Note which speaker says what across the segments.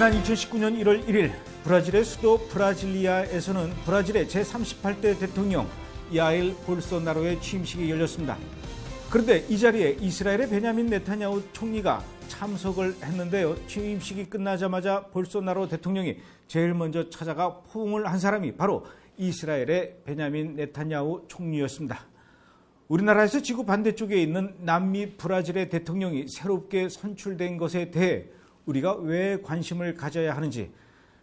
Speaker 1: 지난 2019년 1월 1일 브라질의 수도 브라질리아에서는 브라질의 제38대 대통령 야일 볼소나로의 취임식이 열렸습니다. 그런데 이 자리에 이스라엘의 베냐민 네타냐후 총리가 참석을 했는데요. 취임식이 끝나자마자 볼소나로 대통령이 제일 먼저 찾아가 포옹을 한 사람이 바로 이스라엘의 베냐민 네타냐후 총리였습니다. 우리나라에서 지구 반대쪽에 있는 남미 브라질의 대통령이 새롭게 선출된 것에 대해 우리가 왜 관심을 가져야 하는지,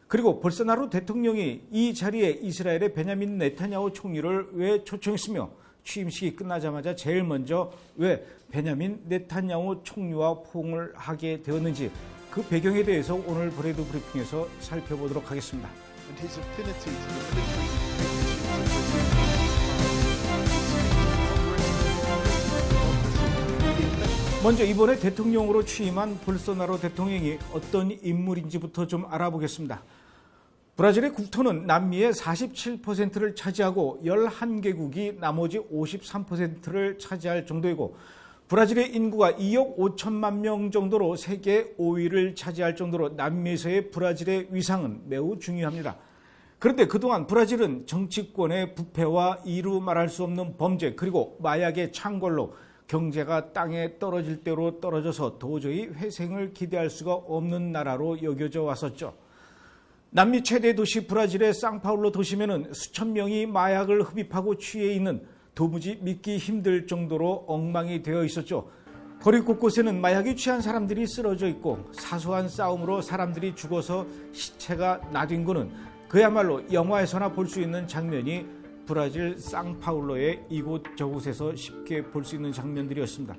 Speaker 1: 그리고 볼소나로 대통령이 이 자리에 이스라엘의 베냐민 네타냐후 총리를 왜 초청했으며 취임식이 끝나자마자 제일 먼저 왜 베냐민 네타냐후 총리와 포옹을 하게 되었는지, 그 배경에 대해서 오늘 브레이드 브리핑에서 살펴보도록 하겠습니다. 먼저 이번에 대통령으로 취임한 볼소나로 대통령이 어떤 인물인지부터 좀 알아보겠습니다. 브라질의 국토는 남미의 47%를 차지하고 11개국이 나머지 53%를 차지할 정도이고, 브라질의 인구가 2억 5천만 명 정도로 세계 5위를 차지할 정도로 남미에서의 브라질의 위상은 매우 중요합니다. 그런데 그동안 브라질은 정치권의 부패와 이루 말할 수 없는 범죄, 그리고 마약의 창궐로 경제가 땅에 떨어질 대로 떨어져서 도저히 회생을 기대할 수가 없는 나라로 여겨져 왔었죠. 남미 최대 도시 브라질의 상파울로 도심에는 수천 명이 마약을 흡입하고 취해 있는 도무지 믿기 힘들 정도로 엉망이 되어 있었죠. 거리 곳곳에는 마약에 취한 사람들이 쓰러져 있고, 사소한 싸움으로 사람들이 죽어서 시체가 나뒹 거는 그야말로 영화에서나 볼 수 있는 장면이 브라질 상파울로의 이곳저곳에서 쉽게 볼 수 있는 장면들이었습니다.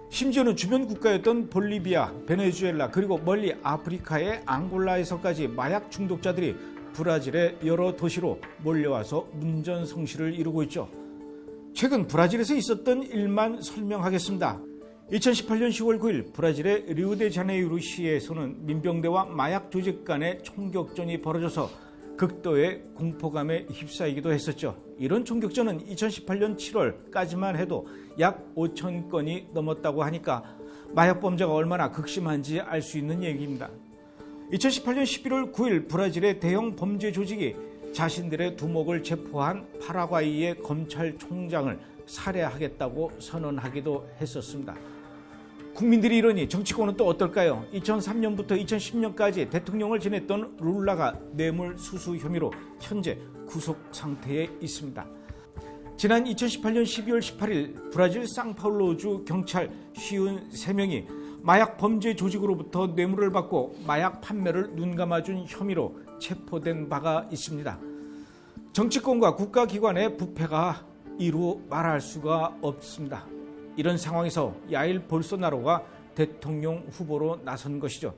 Speaker 1: 심지어는 주변 국가였던 볼리비아, 베네수엘라, 그리고 멀리 아프리카의 앙골라에서까지 마약 중독자들이 브라질의 여러 도시로 몰려와서 문전성시를 이루고 있죠. 최근 브라질에서 있었던 일만 설명하겠습니다. 2018년 10월 9일 브라질의 리우데자네이루 시에서는 민병대와 마약 조직 간의 총격전이 벌어져서 극도의 공포감에 휩싸이기도 했었죠. 이런 총격전은 2018년 7월까지만 해도 약 5천 건이 넘었다고 하니까 마약 범죄가 얼마나 극심한지 알 수 있는 얘기입니다. 2018년 11월 9일 브라질의 대형 범죄 조직이 자신들의 두목을 체포한 파라과이의 검찰총장을 살해하겠다고 선언하기도 했었습니다. 국민들이 이러니 정치권은 또 어떨까요? 2003년부터 2010년까지 대통령을 지냈던 룰라가 뇌물수수 혐의로 현재 구속 상태에 있습니다. 지난 2018년 12월 18일 브라질 상파울로주 경찰 53명이 마약 범죄 조직으로부터 뇌물을 받고 마약 판매를 눈감아준 혐의로 체포된 바가 있습니다. 정치권과 국가기관의 부패가 이루 말할 수가 없습니다. 이런 상황에서 야일 볼소나로가 대통령 후보로 나선 것이죠.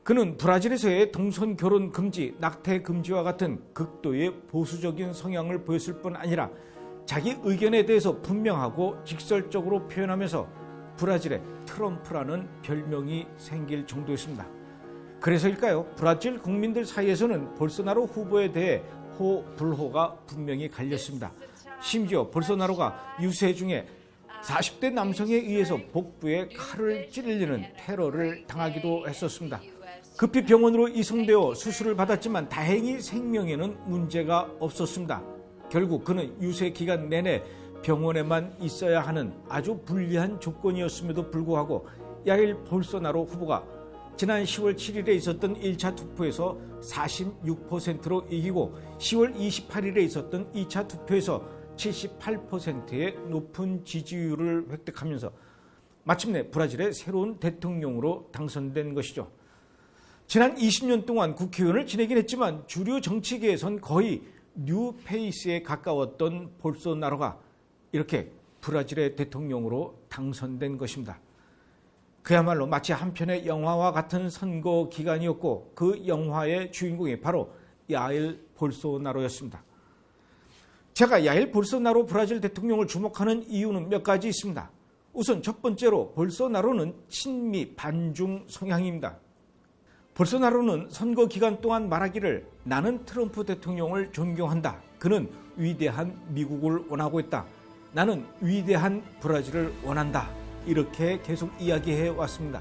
Speaker 1: 그는 브라질에서의 동성 결혼 금지, 낙태 금지와 같은 극도의 보수적인 성향을 보였을 뿐 아니라 자기 의견에 대해서 분명하고 직설적으로 표현하면서 브라질의 트럼프라는 별명이 생길 정도였습니다. 그래서일까요? 브라질 국민들 사이에서는 볼소나로 후보에 대해 호불호가 분명히 갈렸습니다. 심지어 볼소나로가 유세 중에 40대 남성에 의해서 복부에 칼을 찔리는 테러를 당하기도 했었습니다. 급히 병원으로 이송되어 수술을 받았지만 다행히 생명에는 문제가 없었습니다. 결국 그는 유세 기간 내내 병원에만 있어야 하는 아주 불리한 조건이었음에도 불구하고 야일 볼소나로 후보가 지난 10월 7일에 있었던 1차 투표에서 46%로 이기고 10월 28일에 있었던 2차 투표에서 78%의 높은 지지율을 획득하면서 마침내 브라질의 새로운 대통령으로 당선된 것이죠. 지난 20년 동안 국회의원을 지내긴 했지만 주류 정치계에선 거의 뉴페이스에 가까웠던 볼소나로가 이렇게 브라질의 대통령으로 당선된 것입니다. 그야말로 마치 한 편의 영화와 같은 선거 기간이었고, 그 영화의 주인공이 바로 야일 볼소나로였습니다. 제가 야일 볼소나로 브라질 대통령을 주목하는 이유는 몇 가지 있습니다. 우선 첫 번째로 볼소나로는 친미 반중 성향입니다. 볼소나로는 선거 기간 동안 말하기를 나는 트럼프 대통령을 존경한다. 그는 위대한 미국을 원하고 있다. 나는 위대한 브라질을 원한다. 이렇게 계속 이야기해 왔습니다.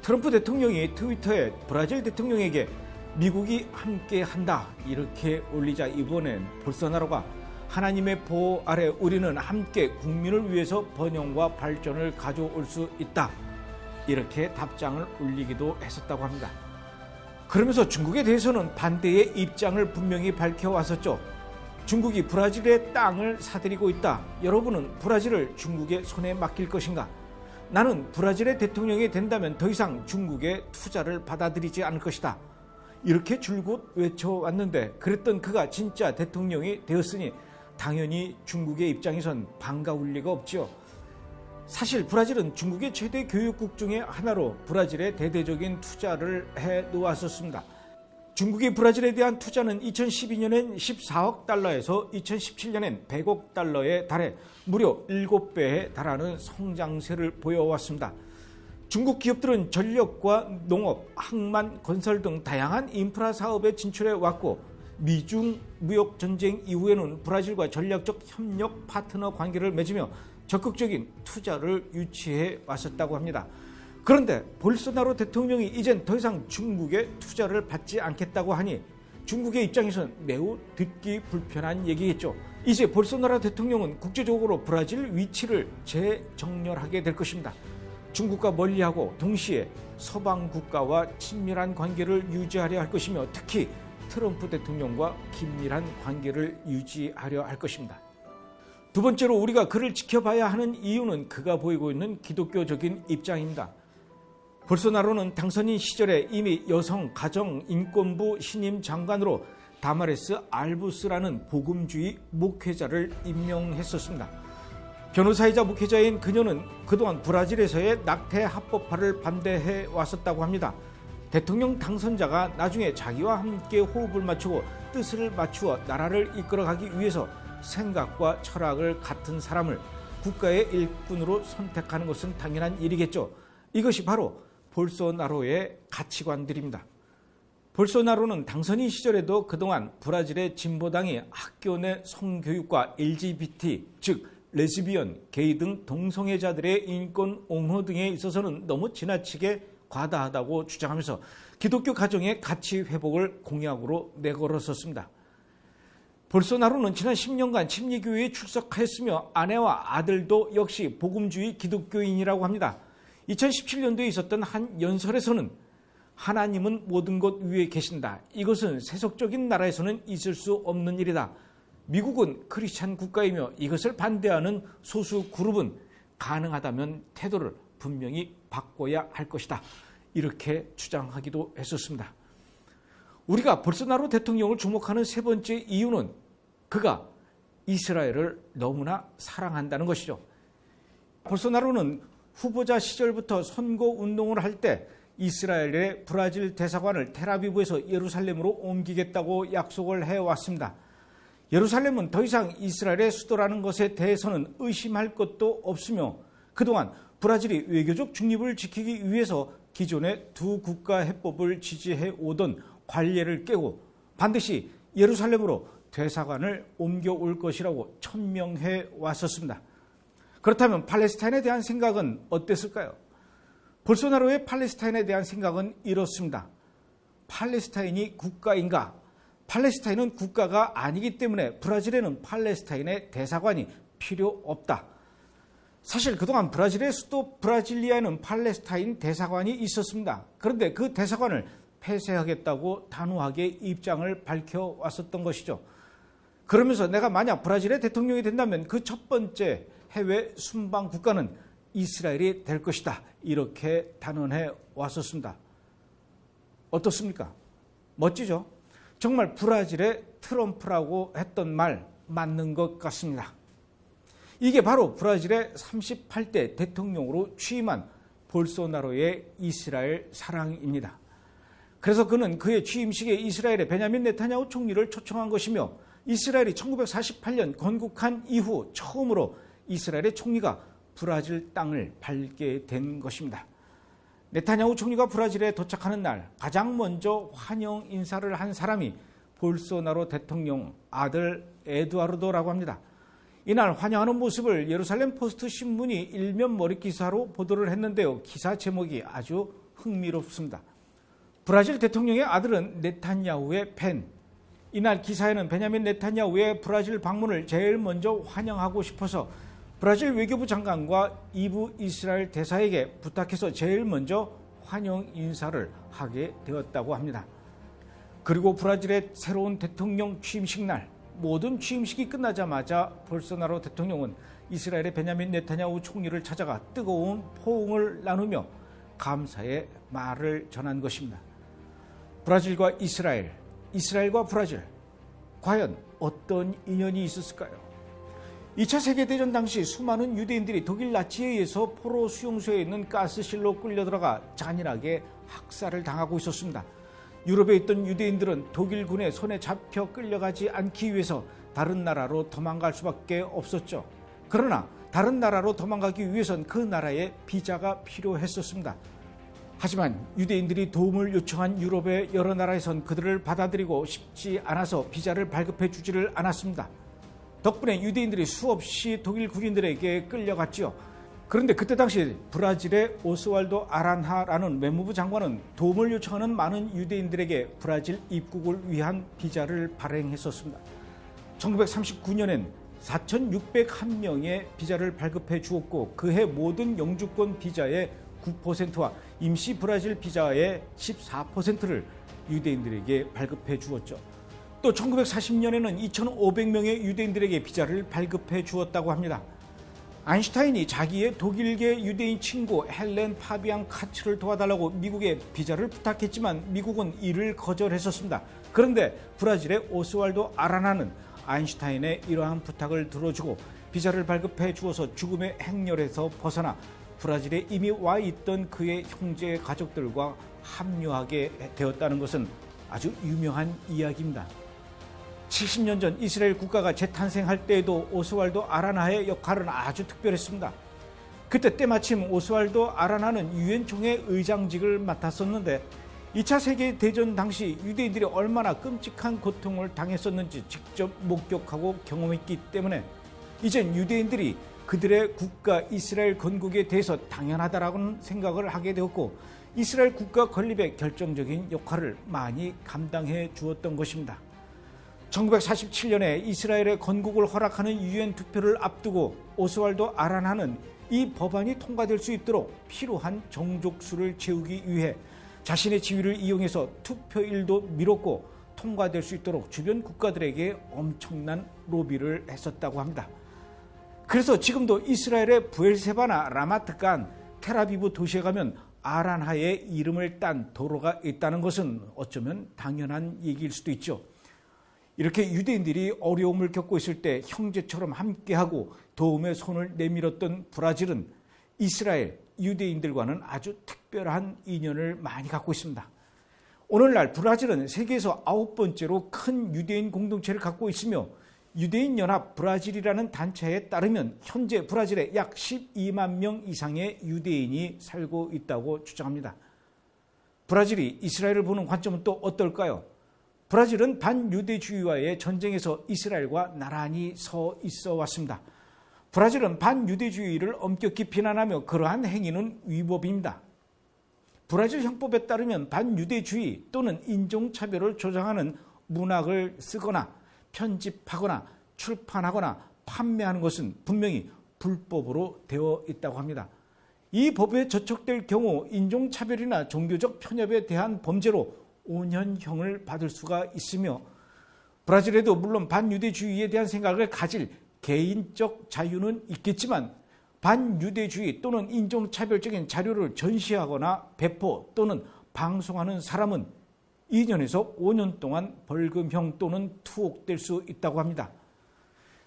Speaker 1: 트럼프 대통령이 트위터에 브라질 대통령에게 미국이 함께한다 이렇게 올리자 이번엔 볼소나로가 하나님의 보호 아래 우리는 함께 국민을 위해서 번영과 발전을 가져올 수 있다 이렇게 답장을 올리기도 했었다고 합니다. 그러면서 중국에 대해서는 반대의 입장을 분명히 밝혀왔었죠. 중국이 브라질의 땅을 사들이고 있다. 여러분은 브라질을 중국의 손에 맡길 것인가? 나는 브라질의 대통령이 된다면 더 이상 중국의 투자를 받아들이지 않을 것이다. 이렇게 줄곧 외쳐왔는데 그랬던 그가 진짜 대통령이 되었으니 당연히 중국의 입장에선 반가울 리가 없지요. 사실 브라질은 중국의 최대 교육국 중의 하나로 브라질에 대대적인 투자를 해놓았었습니다. 중국이 브라질에 대한 투자는 2012년엔 14억 달러에서 2017년엔 100억 달러에 달해 무려 7배에 달하는 성장세를 보여왔습니다. 중국 기업들은 전력과 농업, 항만, 건설 등 다양한 인프라 사업에 진출해 왔고 미중 무역 전쟁 이후에는 브라질과 전략적 협력 파트너 관계를 맺으며 적극적인 투자를 유치해 왔었다고 합니다. 그런데 볼소나로 대통령이 이젠 더 이상 중국의 투자를 받지 않겠다고 하니 중국의 입장에서는 매우 듣기 불편한 얘기겠죠. 이제 볼소나로 대통령은 국제적으로 브라질 위치를 재정렬하게 될 것입니다. 중국과 멀리하고 동시에 서방 국가와 친밀한 관계를 유지하려 할 것이며 특히 트럼프 대통령과 긴밀한 관계를 유지하려 할 것입니다. 두 번째로 우리가 그를 지켜봐야 하는 이유는 그가 보이고 있는 기독교적인 입장입니다. 볼소나로는 당선인 시절에 이미 여성 가정 인권부 신임 장관으로 다마레스 알부스라는 복음주의 목회자를 임명했었습니다. 변호사이자 목회자인 그녀는 그동안 브라질에서의 낙태 합법화를 반대해 왔었다고 합니다. 대통령 당선자가 나중에 자기와 함께 호흡을 맞추고 뜻을 맞추어 나라를 이끌어가기 위해서 생각과 철학을 같은 사람을 국가의 일꾼으로 선택하는 것은 당연한 일이겠죠. 이것이 바로 볼소나로의 가치관들입니다. 볼소나로는 당선인 시절에도 그동안 브라질의 진보당이 학교 내 성교육과 LGBT, 즉 레즈비언, 게이 등 동성애자들의 인권 옹호 등에 있어서는 너무 지나치게 과다하다고 주장하면서 기독교 가정의 가치 회복을 공약으로 내걸었었습니다. 볼소나로는 지난 10년간 침례교회에 출석했으며 아내와 아들도 역시 복음주의 기독교인이라고 합니다. 2017년도에 있었던 한 연설에서는 하나님은 모든 것 위에 계신다. 이것은 세속적인 나라에서는 있을 수 없는 일이다. 미국은 크리스찬 국가이며 이것을 반대하는 소수 그룹은 가능하다면 태도를 분명히 바꿔야 할 것이다. 이렇게 주장하기도 했었습니다. 우리가 볼소나로 대통령을 주목하는 세 번째 이유는 그가 이스라엘을 너무나 사랑한다는 것이죠. 볼소나로는 후보자 시절부터 선거운동을 할 때 이스라엘의 브라질 대사관을 텔아비브에서 예루살렘으로 옮기겠다고 약속을 해왔습니다. 예루살렘은 더 이상 이스라엘의 수도라는 것에 대해서는 의심할 것도 없으며 그동안 브라질이 외교적 중립을 지키기 위해서 기존의 두 국가 해법을 지지해 오던 관례를 깨고 반드시 예루살렘으로 대사관을 옮겨올 것이라고 천명해 왔었습니다. 그렇다면 팔레스타인에 대한 생각은 어땠을까요? 볼소나로의 팔레스타인에 대한 생각은 이렇습니다. 팔레스타인이 국가인가? 팔레스타인은 국가가 아니기 때문에 브라질에는 팔레스타인의 대사관이 필요 없다. 사실 그동안 브라질의 수도 브라질리아에는 팔레스타인 대사관이 있었습니다. 그런데 그 대사관을 폐쇄하겠다고 단호하게 입장을 밝혀왔었던 것이죠. 그러면서 내가 만약 브라질의 대통령이 된다면 그 첫 번째 해외 순방 국가는 이스라엘이 될 것이다. 이렇게 단언해 왔었습니다. 어떻습니까? 멋지죠? 정말 브라질의 트럼프라고 했던 말 맞는 것 같습니다. 이게 바로 브라질의 38대 대통령으로 취임한 볼소나로의 이스라엘 사랑입니다. 그래서 그는 그의 취임식에 이스라엘의 베냐민 네타냐후 총리를 초청한 것이며 이스라엘이 1948년 건국한 이후 처음으로 이스라엘의 총리가 브라질 땅을 밟게 된 것입니다. 네타냐후 총리가 브라질에 도착하는 날 가장 먼저 환영 인사를 한 사람이 볼소나로 대통령 아들 에두아르도라고 합니다. 이날 환영하는 모습을 예루살렘 포스트 신문이 일면 머리 기사로 보도를 했는데요. 기사 제목이 아주 흥미롭습니다. 브라질 대통령의 아들은 네탄야후의 팬. 이날 기사에는 베냐민 네탄야후의 브라질 방문을 제일 먼저 환영하고 싶어서 브라질 외교부 장관과 이부 이스라엘 대사에게 부탁해서 제일 먼저 환영 인사를 하게 되었다고 합니다. 그리고 브라질의 새로운 대통령 취임식 날, 모든 취임식이 끝나자마자 볼소나로 대통령은 이스라엘의 베냐민 네타냐후 총리를 찾아가 뜨거운 포옹을 나누며 감사의 말을 전한 것입니다. 브라질과 이스라엘, 이스라엘과 브라질, 과연 어떤 인연이 있었을까요? 2차 세계대전 당시 수많은 유대인들이 독일 나치에 의해서 포로 수용소에 있는 가스실로 끌려들어가 잔인하게 학살을 당하고 있었습니다. 유럽에 있던 유대인들은 독일군의 손에 잡혀 끌려가지 않기 위해서 다른 나라로 도망갈 수밖에 없었죠. 그러나 다른 나라로 도망가기 위해선 그 나라에 비자가 필요했었습니다. 하지만 유대인들이 도움을 요청한 유럽의 여러 나라에선 그들을 받아들이고 싶지 않아서 비자를 발급해 주지를 않았습니다. 덕분에 유대인들이 수없이 독일 군인들에게 끌려갔지요. 그런데 그때 당시 브라질의 오스왈도 아란하라는 외무부 장관은 도움을 요청하는 많은 유대인들에게 브라질 입국을 위한 비자를 발행했었습니다. 1939년엔 4,601명의 비자를 발급해 주었고 그해 모든 영주권 비자의 9%와 임시 브라질 비자의 14%를 유대인들에게 발급해 주었죠. 또 1940년에는 2,500명의 유대인들에게 비자를 발급해 주었다고 합니다. 아인슈타인이 자기의 독일계 유대인 친구 헬렌 파비앙 카츠를 도와달라고 미국에 비자를 부탁했지만 미국은 이를 거절했었습니다. 그런데 브라질의 오스왈도 아라나는 아인슈타인의 이러한 부탁을 들어주고 비자를 발급해 주어서 죽음의 행렬에서 벗어나 브라질에 이미 와 있던 그의 형제 가족들과 합류하게 되었다는 것은 아주 유명한 이야기입니다. 70년 전 이스라엘 국가가 재탄생할 때에도 오스왈도 아라나의 역할은 아주 특별했습니다. 그때 때마침 오스왈도 아라나는 유엔 총회 의장직을 맡았었는데 2차 세계대전 당시 유대인들이 얼마나 끔찍한 고통을 당했었는지 직접 목격하고 경험했기 때문에 이젠 유대인들이 그들의 국가 이스라엘 건국에 대해서 당연하다라는 생각을 하게 되었고 이스라엘 국가 건립에 결정적인 역할을 많이 감당해 주었던 것입니다. 1947년에 이스라엘의 건국을 허락하는 유엔 투표를 앞두고 오스왈도 아라나는 이 법안이 통과될 수 있도록 필요한 정족수를 채우기 위해 자신의 지위를 이용해서 투표일도 미뤘고 통과될 수 있도록 주변 국가들에게 엄청난 로비를 했었다고 합니다. 그래서 지금도 이스라엘의 부엘세바나 라마트간, 텔아비브 도시에 가면 아란하의 이름을 딴 도로가 있다는 것은 어쩌면 당연한 얘기일 수도 있죠. 이렇게 유대인들이 어려움을 겪고 있을 때 형제처럼 함께하고 도움의 손을 내밀었던 브라질은 이스라엘 유대인들과는 아주 특별한 인연을 많이 갖고 있습니다. 오늘날 브라질은 세계에서 9번째로 큰 유대인 공동체를 갖고 있으며 유대인연합 브라질이라는 단체에 따르면 현재 브라질에 약 12만 명 이상의 유대인이 살고 있다고 주장합니다. 브라질이 이스라엘을 보는 관점은 또 어떨까요? 브라질은 반유대주의와의 전쟁에서 이스라엘과 나란히 서 있어 왔습니다. 브라질은 반유대주의를 엄격히 비난하며 그러한 행위는 위법입니다. 브라질 형법에 따르면 반유대주의 또는 인종차별을 조장하는 문학을 쓰거나 편집하거나 출판하거나 판매하는 것은 분명히 불법으로 되어 있다고 합니다. 이 법에 저촉될 경우 인종차별이나 종교적 편협에 대한 범죄로 5년형을 받을 수가 있으며 브라질에도 물론 반유대주의에 대한 생각을 가질 개인적 자유는 있겠지만 반유대주의 또는 인종차별적인 자료를 전시하거나 배포 또는 방송하는 사람은 2년에서 5년 동안 벌금형 또는 투옥될 수 있다고 합니다.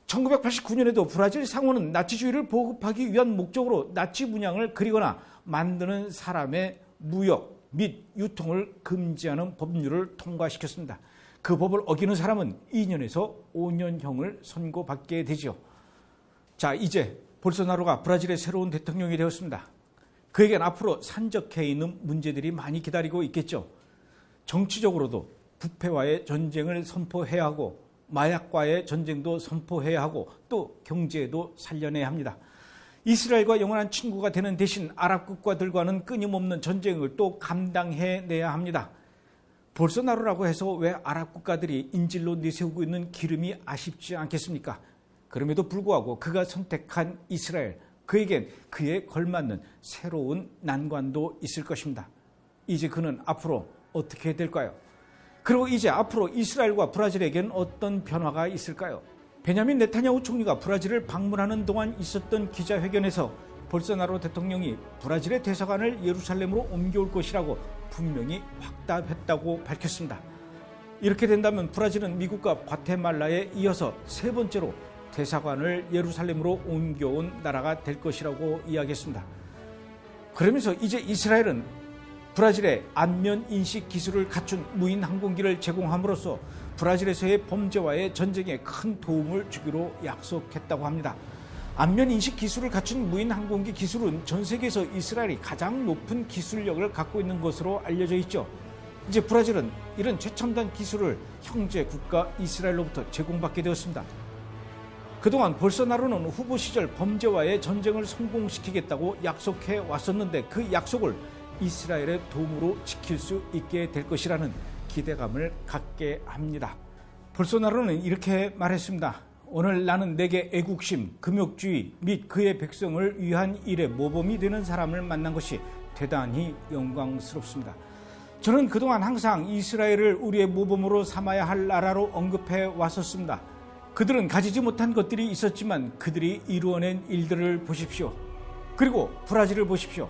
Speaker 1: 1989년에도 브라질 상원은 나치주의를 보급하기 위한 목적으로 나치 문양을 그리거나 만드는 사람의 무역 및 유통을 금지하는 법률을 통과시켰습니다. 그 법을 어기는 사람은 2년에서 5년형을 선고받게 되죠. 자, 이제 볼소나로가 브라질의 새로운 대통령이 되었습니다. 그에겐 앞으로 산적해 있는 문제들이 많이 기다리고 있겠죠. 정치적으로도 부패와의 전쟁을 선포해야 하고 마약과의 전쟁도 선포해야 하고 또 경제도 살려내야 합니다. 이스라엘과 영원한 친구가 되는 대신 아랍 국가들과는 끊임없는 전쟁을 또 감당해내야 합니다. 볼소나로라고 해서 왜 아랍 국가들이 인질로 내세우고 있는 기름이 아쉽지 않겠습니까? 그럼에도 불구하고 그가 선택한 이스라엘, 그에겐 그에 걸맞는 새로운 난관도 있을 것입니다. 이제 그는 앞으로 어떻게 될까요? 그리고 이제 앞으로 이스라엘과 브라질에겐 어떤 변화가 있을까요? 베냐민 네타냐후 총리가 브라질을 방문하는 동안 있었던 기자회견에서 볼소나로 대통령이 브라질의 대사관을 예루살렘으로 옮겨올 것이라고 분명히 확답했다고 밝혔습니다. 이렇게 된다면 브라질은 미국과 과테말라에 이어서 세 번째로 대사관을 예루살렘으로 옮겨온 나라가 될 것이라고 이야기했습니다. 그러면서 이제 이스라엘은 브라질의 안면 인식 기술을 갖춘 무인 항공기를 제공함으로써 브라질에서의 범죄와의 전쟁에 큰 도움을 주기로 약속했다고 합니다. 안면 인식 기술을 갖춘 무인 항공기 기술은 전 세계에서 이스라엘이 가장 높은 기술력을 갖고 있는 것으로 알려져 있죠. 이제 브라질은 이런 최첨단 기술을 형제 국가 이스라엘로부터 제공받게 되었습니다. 그동안 볼소나로는 후보 시절 범죄와의 전쟁을 성공시키겠다고 약속해 왔었는데 그 약속을 이스라엘의 도움으로 지킬 수 있게 될 것이라는 기대감을 갖게 합니다. 볼소나로는 이렇게 말했습니다. 오늘 나는 내게 애국심, 금욕주의 및 그의 백성을 위한 일에 모범이 되는 사람을 만난 것이 대단히 영광스럽습니다. 저는 그동안 항상 이스라엘을 우리의 모범으로 삼아야 할 나라로 언급해 왔었습니다. 그들은 가지지 못한 것들이 있었지만 그들이 이루어낸 일들을 보십시오. 그리고 브라질을 보십시오.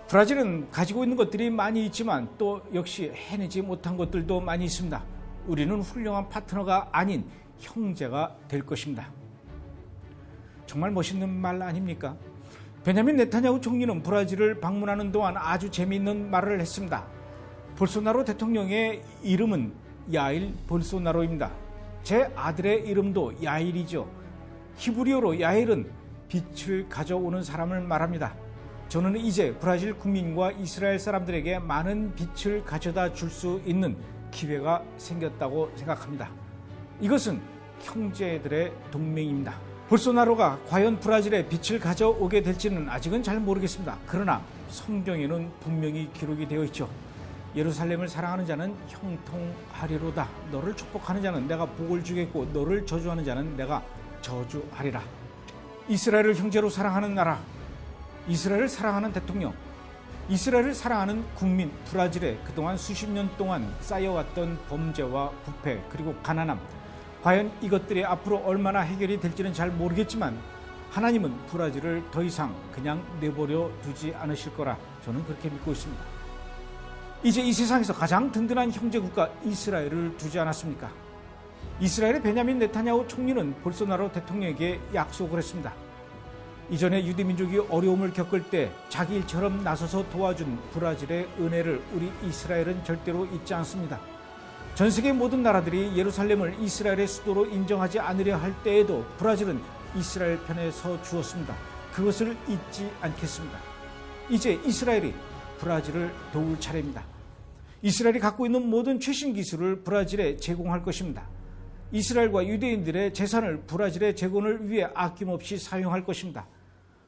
Speaker 1: 브라질은 가지고 있는 것들이 많이 있지만 또 역시 해내지 못한 것들도 많이 있습니다. 우리는 훌륭한 파트너가 아닌 형제가 될 것입니다. 정말 멋있는 말 아닙니까? 베냐민 네타냐후 총리는 브라질을 방문하는 동안 아주 재미있는 말을 했습니다. 볼소나로 대통령의 이름은 야일 볼소나로입니다. 제 아들의 이름도 야일이죠. 히브리어로 야일은 빛을 가져오는 사람을 말합니다. 저는 이제 브라질 국민과 이스라엘 사람들에게 많은 빛을 가져다 줄 수 있는 기회가 생겼다고 생각합니다. 이것은 형제들의 동맹입니다. 볼소나로가 과연 브라질에 빛을 가져오게 될지는 아직은 잘 모르겠습니다. 그러나 성경에는 분명히 기록이 되어 있죠. 예루살렘을 사랑하는 자는 형통하리로다. 너를 축복하는 자는 내가 복을 주겠고 너를 저주하는 자는 내가 저주하리라. 이스라엘을 형제로 사랑하는 나라, 이스라엘을 사랑하는 대통령, 이스라엘을 사랑하는 국민 브라질에 그동안 수십 년 동안 쌓여왔던 범죄와 부패 그리고 가난함, 과연 이것들이 앞으로 얼마나 해결이 될지는 잘 모르겠지만 하나님은 브라질을 더 이상 그냥 내버려 두지 않으실 거라 저는 그렇게 믿고 있습니다. 이제 이 세상에서 가장 든든한 형제국가 이스라엘을 두지 않았습니까? 이스라엘의 베냐민 네타냐후 총리는 볼소나로 대통령에게 약속을 했습니다. 이전에 유대민족이 어려움을 겪을 때 자기 일처럼 나서서 도와준 브라질의 은혜를 우리 이스라엘은 절대로 잊지 않습니다. 전 세계 모든 나라들이 예루살렘을 이스라엘의 수도로 인정하지 않으려 할 때에도 브라질은 이스라엘 편에 서 주었습니다. 그것을 잊지 않겠습니다. 이제 이스라엘이 브라질을 도울 차례입니다. 이스라엘이 갖고 있는 모든 최신 기술을 브라질에 제공할 것입니다. 이스라엘과 유대인들의 재산을 브라질의 재건을 위해 아낌없이 사용할 것입니다.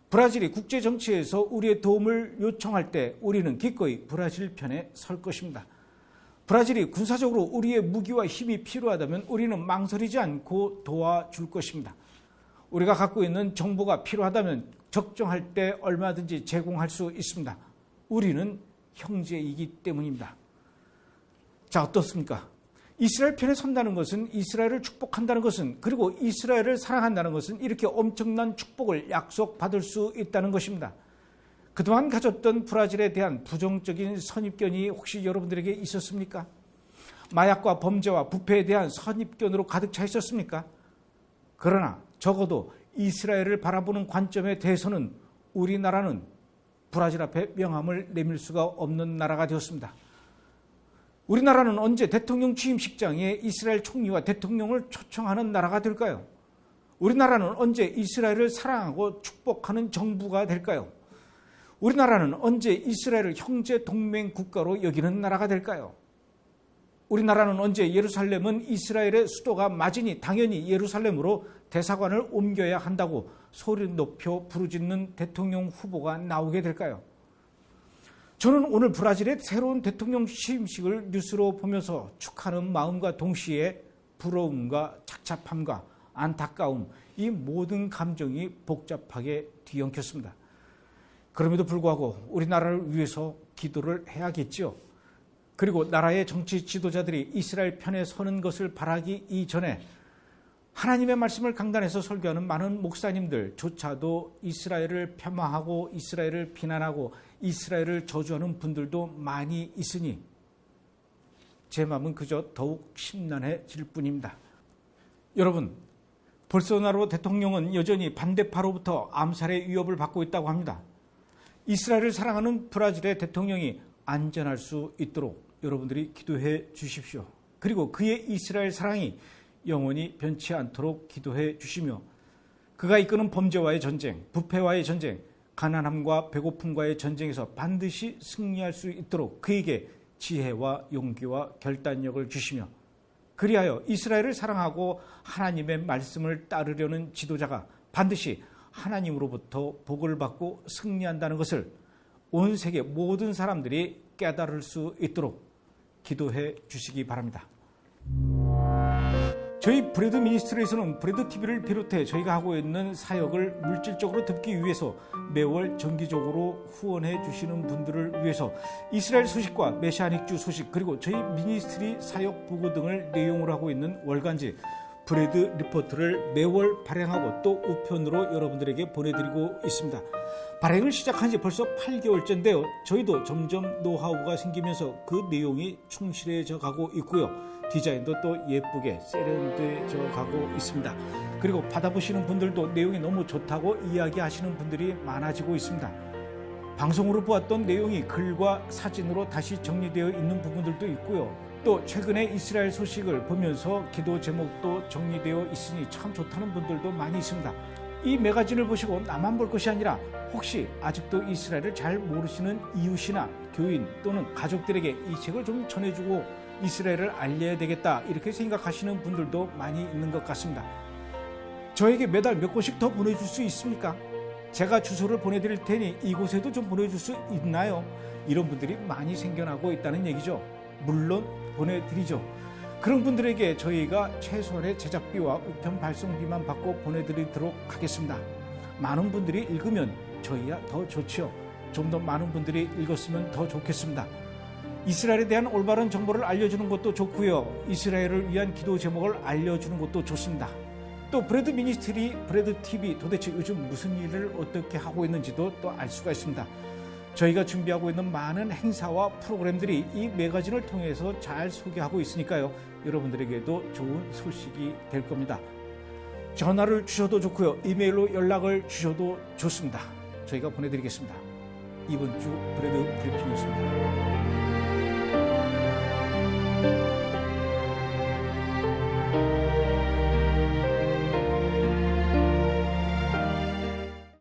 Speaker 1: 브라질이 국제 정치에서 우리의 도움을 요청할 때 우리는 기꺼이 브라질 편에 설 것입니다. 브라질이 군사적으로 우리의 무기와 힘이 필요하다면 우리는 망설이지 않고 도와줄 것입니다. 우리가 갖고 있는 정보가 필요하다면 적정할 때 얼마든지 제공할 수 있습니다. 우리는 형제이기 때문입니다. 자, 어떻습니까? 이스라엘 편에 선다는 것은, 이스라엘을 축복한다는 것은, 그리고 이스라엘을 사랑한다는 것은 이렇게 엄청난 축복을 약속받을 수 있다는 것입니다. 그동안 가졌던 브라질에 대한 부정적인 선입견이 혹시 여러분들에게 있었습니까? 마약과 범죄와 부패에 대한 선입견으로 가득 차 있었습니까? 그러나 적어도 이스라엘을 바라보는 관점에 대해서는 우리나라는 브라질 앞에 명함을 내밀 수가 없는 나라가 되었습니다. 우리나라는 언제 대통령 취임식장에 이스라엘 총리와 대통령을 초청하는 나라가 될까요? 우리나라는 언제 이스라엘을 사랑하고 축복하는 정부가 될까요? 우리나라는 언제 이스라엘을 형제 동맹 국가로 여기는 나라가 될까요? 우리나라는 언제 예루살렘은 이스라엘의 수도가 맞으니 당연히 예루살렘으로 대사관을 옮겨야 한다고 소리 높여 부르짖는 대통령 후보가 나오게 될까요? 저는 오늘 브라질의 새로운 대통령 취임식을 뉴스로 보면서 축하하는 마음과 동시에 부러움과 착잡함과 안타까움, 이 모든 감정이 복잡하게 뒤엉켰습니다. 그럼에도 불구하고 우리나라를 위해서 기도를 해야겠지요. 그리고 나라의 정치 지도자들이 이스라엘 편에 서는 것을 바라기 이전에 하나님의 말씀을 강단에서 설교하는 많은 목사님들조차도 이스라엘을 폄하하고 이스라엘을 비난하고 이스라엘을 저주하는 분들도 많이 있으니 제 마음은 그저 더욱 심란해질 뿐입니다. 여러분, 볼소나로 대통령은 여전히 반대파로부터 암살의 위협을 받고 있다고 합니다. 이스라엘을 사랑하는 브라질의 대통령이 안전할 수 있도록 여러분들이 기도해 주십시오. 그리고 그의 이스라엘 사랑이 영원히 변치 않도록 기도해 주시며 그가 이끄는 범죄와의 전쟁, 부패와의 전쟁, 가난함과 배고픔과의 전쟁에서 반드시 승리할 수 있도록 그에게 지혜와 용기와 결단력을 주시며 그리하여 이스라엘을 사랑하고 하나님의 말씀을 따르려는 지도자가 반드시 하나님으로부터 복을 받고 승리한다는 것을 온 세계 모든 사람들이 깨달을 수 있도록 기도해 주시기 바랍니다. 저희 브레드 미니스트리에서는 브레드 TV를 비롯해 저희가 하고 있는 사역을 물질적으로 돕기 위해서 매월 정기적으로 후원해 주시는 분들을 위해서 이스라엘 소식과 메시아닉주 소식 그리고 저희 미니스트리 사역 보고 등을 내용으로 하고 있는 월간지 브레드 리포트를 매월 발행하고 또 우편으로 여러분들에게 보내드리고 있습니다. 발행을 시작한 지 벌써 8개월째인데요. 저희도 점점 노하우가 생기면서 그 내용이 충실해져 가고 있고요. 디자인도 또 예쁘게 세련되져 가고 있습니다. 그리고 받아보시는 분들도 내용이 너무 좋다고 이야기하시는 분들이 많아지고 있습니다. 방송으로 보았던 내용이 글과 사진으로 다시 정리되어 있는 부분들도 있고요. 또 최근에 이스라엘 소식을 보면서 기도 제목도 정리되어 있으니 참 좋다는 분들도 많이 있습니다. 이 매거진을 보시고 나만 볼 것이 아니라 혹시 아직도 이스라엘을 잘 모르시는 이웃이나 교인 또는 가족들에게 이 책을 좀 전해주고 이스라엘을 알려야 되겠다 이렇게 생각하시는 분들도 많이 있는 것 같습니다. 저에게 매달 몇 권씩 더 보내줄 수 있습니까? 제가 주소를 보내드릴 테니 이곳에도 좀 보내줄 수 있나요? 이런 분들이 많이 생겨나고 있다는 얘기죠. 물론 보내드리죠. 그런 분들에게 저희가 최소한의 제작비와 우편 발송비만 받고 보내드리도록 하겠습니다. 많은 분들이 읽으면 저희야 더 좋죠. 좀 더 많은 분들이 읽었으면 더 좋겠습니다. 이스라엘에 대한 올바른 정보를 알려주는 것도 좋고요. 이스라엘을 위한 기도 제목을 알려주는 것도 좋습니다. 또 브레드 미니스트리, 브레드 TV 도대체 요즘 무슨 일을 어떻게 하고 있는지도 또 알 수가 있습니다. 저희가 준비하고 있는 많은 행사와 프로그램들이 이 매거진을 통해서 잘 소개하고 있으니까요. 여러분들에게도 좋은 소식이 될 겁니다. 전화를 주셔도 좋고요. 이메일로 연락을 주셔도 좋습니다. 저희가 보내드리겠습니다. 이번 주 브레드 브리핑이었습니다.